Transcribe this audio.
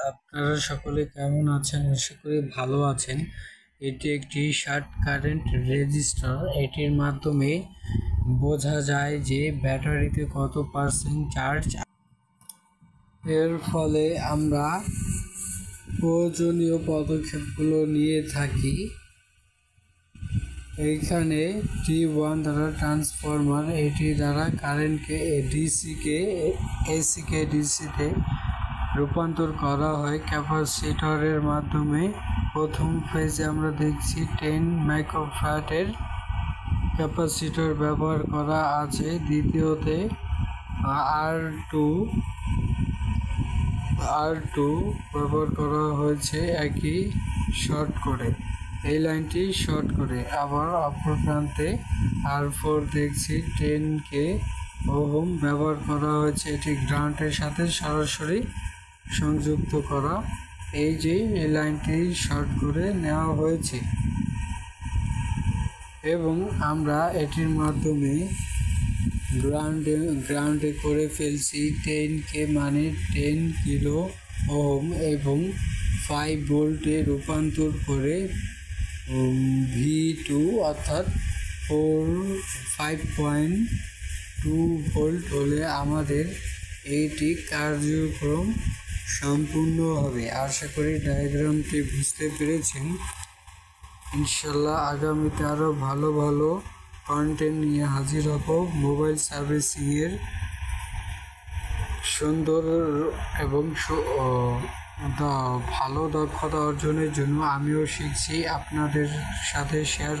আপনারা সকলে কেমন আছেন? আশা করি ভালো আছেন। এটি একটি শর্ট কারেন্ট রেজিস্টার। এটির মাধ্যমে বোঝা যায় যে ব্যাটারিতে কত পার্সেন্ট চার্জ। এর ফলে আমরা প্রয়োজনীয় পদক্ষেপগুলো নিয়ে থাকি। এইখানে T1 দ্বারা ট্রান্সফরমার, এটি দ্বারা কারেন্টকে এসিকে ডিসিতে রূপান্তর করা হয় ক্যাপাসিটরের মাধ্যমে। প্রথম ফেজে আমরা দেখছি 10 মাইক্রোফ্যারাডের ক্যাপাসিটর ব্যবহার করা আছে। দ্বিতীয়তে R2 ব্যবহার করা হয়েছে একই শর্ট করে, এই লাইনটি শর্ট করে। আবার অপর প্রান্তে R4 দেখছি 10K ওহম ব্যবহার করা হয়েছে, এটি গ্রাউন্ডের সাথে সরাসরি সংযুক্ত করা। এই যে এই লাইনটি শর্ট করে নেওয়া হয়েছে এবং আমরা এটির মাধ্যমে গ্রাউন্ডে করে ফেলছি 10K মানে 10 কিলো ওহম এবং 5 ভোল্টে রূপান্তর করে V2 অর্থাৎ 5.2 ভোল্ট হলে আমাদের এইটি কার্যক্রম সম্পূর্ণ হবে। আশা করি ডায়াগ্রামটি বুঝতে পেরেছেন। ইনশাল্লাহ আগামীতে আরও ভালো ভালো কন্টেন্ট নিয়ে হাজির হব। মোবাইল সার্ভিসিংয়ের সুন্দর এবং ভালো দক্ষতা অর্জনের জন্য আমিও শিখছি, আপনাদের সাথে শেয়ার